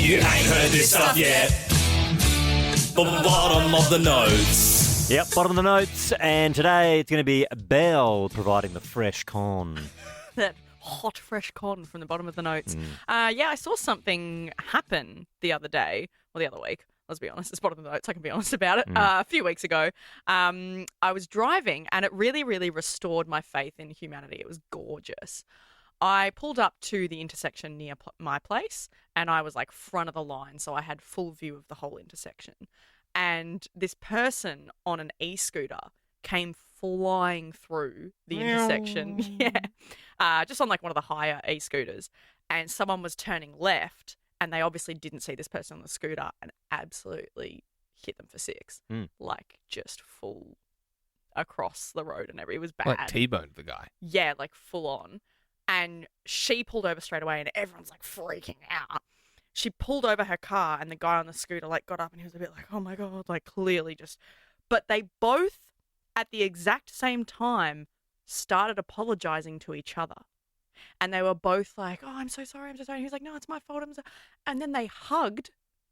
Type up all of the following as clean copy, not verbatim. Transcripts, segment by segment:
You ain't heard this stuff yet. The bottom of the notes. Yep, bottom of the notes. And today it's going to be Belle providing the fresh con. That hot, fresh con from the bottom of the notes. I saw something happen the other day, or the other week. Let's be honest, it's bottom of the notes. I can be honest about it. A few weeks ago, I was driving and it really, really restored my faith in humanity. It was gorgeous. I pulled up to the intersection near my place and I was like front of the line. So I had full view of the whole intersection. And this person on an e-scooter came flying through the intersection. Just on like one of the higher e-scooters. And someone was turning left and they obviously didn't see this person on the scooter and absolutely hit them for six. Like just full across the road and everything. It was bad. Like T-boned the guy. Yeah, like full on. And she pulled over straight away and everyone's like freaking out. She pulled over her car and the guy on the scooter like got up and he was a bit like, oh my God, like clearly just. But they both at the exact same time started apologizing to each other. And they were both like, oh, I'm so sorry. And he was like, no, it's my fault. And then they hugged.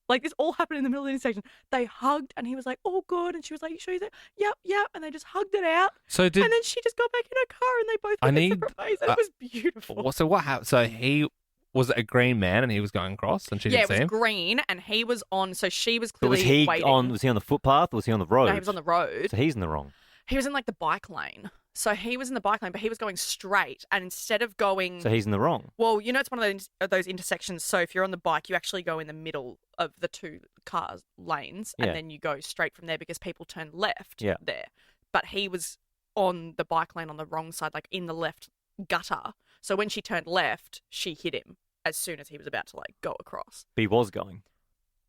Like this all happened in the middle of the intersection. They hugged and he was like, oh, good. And she was like, you sure? He's like, yep. And they just hugged it out. And then she just got back in her car and they both went separate ways. And it was beautiful. So what happened? So he was a green man and he was going across and she didn't see him? Yeah, it was green and he was on, so she was clearly waiting. Was he on the footpath or was he on the road? No, he was on the road. So he's in the wrong. He was in like the bike lane. So he was in the bike lane, but he was going straight. And instead of going... So he's in the wrong. Well, you know, it's one of those intersections. So if you're on the bike, you actually go in the middle of the two cars lanes and then you go straight from there because people turn left there. But he was on the bike lane on the wrong side, like in the left gutter. So when she turned left, she hit him as soon as he was about to like go across. But he was going.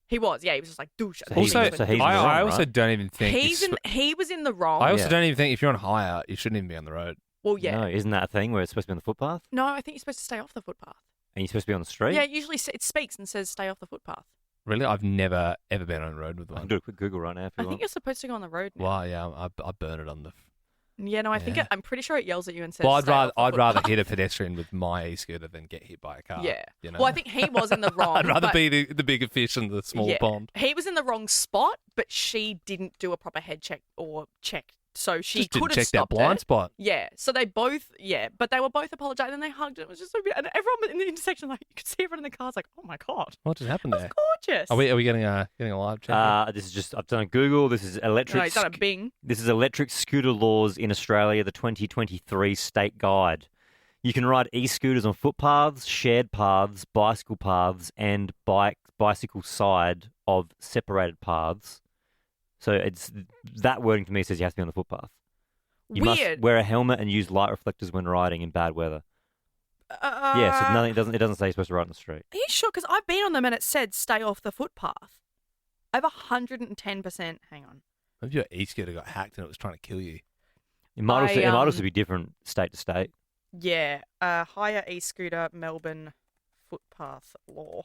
He was, yeah. He was just like, douche. So he's in the wrong, I also don't even think... He was in the wrong. I also don't even think if you're on hire, you shouldn't even be on the road. Well, yeah. No, isn't that a thing where it's supposed to be on the footpath? No, I think you're supposed to stay off the footpath. And you're supposed to be on the street? Yeah, usually it speaks and says stay off the footpath. Really? I've never, ever been on the road with I one. can do a quick Google right now if you want. I think you're supposed to go on the road now. Well, yeah, I burn it on the... Yeah, no, I think I'm pretty sure it yells at you and says. Well, I'd rather footpath. hit a pedestrian with my e-scooter than get hit by a car. Yeah. You know? Well, I think he was in the wrong. I'd rather be the bigger fish in the small pond. He was in the wrong spot, but she didn't do a proper head check or check. So she Just could didn't have check that stopped blind it. spot. Yeah. So they both, but they were both apologising and they hugged. It was just so beautiful. And everyone in the intersection, like, you could see everyone in the cars, like, oh my God. What just happened That there? was gorgeous. Are we getting a live chat? This is just, I've done a Google. This is electric. No, he's done a Bing. This is electric scooter laws in Australia, the 2023 state guide. You can ride e-scooters on footpaths, shared paths, bicycle paths, and bicycle side of separated paths. So it's that wording to me says you have to be on the footpath. You must wear a helmet and use light reflectors when riding in bad weather. Yeah, so nothing. It doesn't say you're supposed to ride on the street. Are you sure? Because I've been on them and it said stay off the footpath. I have 110%. Hang on. Maybe your e-scooter got hacked and it was trying to kill you. It might also be different state to state. Yeah, hire e-scooter Melbourne footpath law.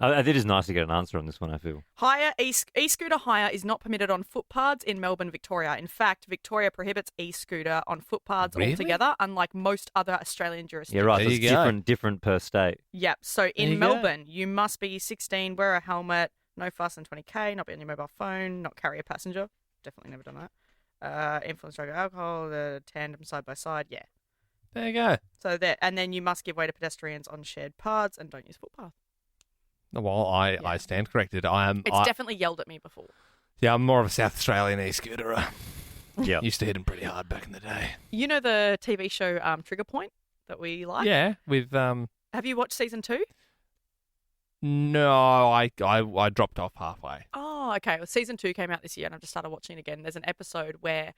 It is nice to get an answer on this one, I feel. Hire e-scooter hire is not permitted on footpaths in Melbourne, Victoria. In fact, Victoria prohibits e-scooter on footpaths altogether, unlike most other Australian jurisdictions. Yeah, right. So it's different per state. Yep. So in Melbourne, you must be 16, wear a helmet, no faster than 20k, not be on your mobile phone, not carry a passenger. Definitely never done that. Influence drug or alcohol, the tandem side by side. Yeah. There you go. So and then you must give way to pedestrians on shared paths and don't use footpaths. Well, I stand corrected. It's definitely yelled at me before. Yeah, I'm more of a South Australian e-scooter. Yeah, used to hit them pretty hard back in the day. You know the TV show Trigger Point that we like? Yeah, with Have you watched season 2? No, I dropped off halfway. Oh, okay. Well, season 2 came out this year, and I've just started watching it again. There's an episode where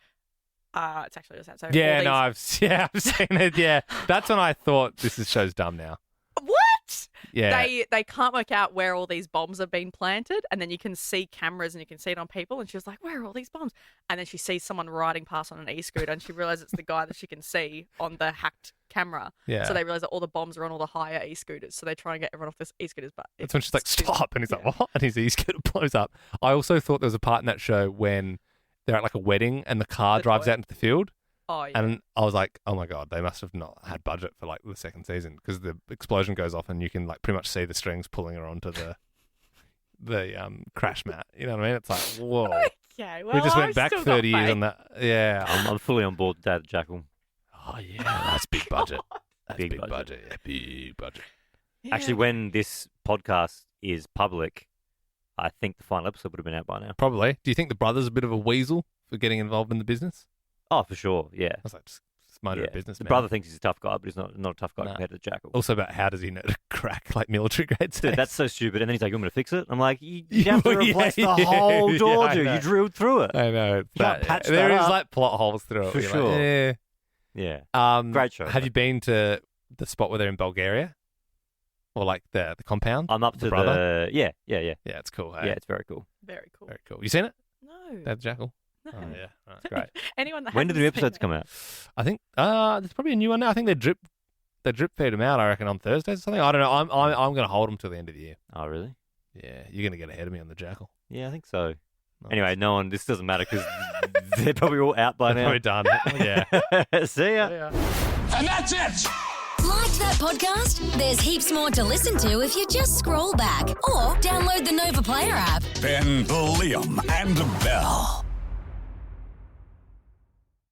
it's actually just that. So I've seen it. Yeah, that's when I thought this show's dumb now. What? Yeah. They can't work out where all these bombs have been planted, and then you can see cameras and you can see it on people, and she was like, where are all these bombs? And then she sees someone riding past on an e-scooter, and she realizes it's the guy that she can see on the hacked camera. Yeah. So they realize that all the bombs are on all the higher e-scooters, so they try and get everyone off this e-scooters. But that's when she's like, stop, and he's like, what? And his e-scooter blows up. I also thought there was a part in that show when they're at like a wedding and the car drives out into the field. Oh, yeah. And I was like, oh my God, they must have not had budget for like the second season because the explosion goes off and you can like pretty much see the strings pulling her onto the crash mat. You know what I mean? It's like, whoa. Okay, well, We just went I've back still 30 got years faith. on that. Yeah. I'm fully on board with Dad Jackal. Oh, yeah. That's big budget. That's Big big budget. budget. Yeah, big budget. Yeah. Actually, when this podcast is public, I think the final episode would have been out by now. Probably. Do you think the brother's a bit of a weasel for getting involved in the business? Oh, for sure. Yeah. I was like, just mind your Yeah. business, The man. brother thinks he's a tough guy, but he's not a tough guy No. compared to Jackal. Also about how does he know to crack like military grade Dude, safes? that's so stupid. And then he's like, "You want me to fix it?" I'm like, "You have to Yeah, replace the yeah, whole door, I dude. know. You drilled through it." I know. It's Can't that, patch there that is up. like plot holes through it. For You're sure. Like, Yeah. Great show. Have you been to the spot where they're in Bulgaria? Or like the compound? I'm up The to brother? Yeah. Yeah, it's cool. Hey? Yeah, it's very cool. Very cool. Very cool. You seen it? No. That's Jackal? No. Oh, yeah. That's great. Anyone that When did the new hasn't seen episodes it- come out? I think there's probably a new one now. I think they drip feed them out, I reckon, on Thursdays or something. I don't know. I'm going to hold them till the end of the year. Oh, really? Yeah, you're going to get ahead of me on the Jackal. Yeah, I think so. Nice. Anyway, this doesn't matter because they're probably all out by now. We're done. Yeah. See ya. And that's it! Like that podcast? There's heaps more to listen to if you just scroll back or download the Nova Player app. Ben, Liam, and Belle.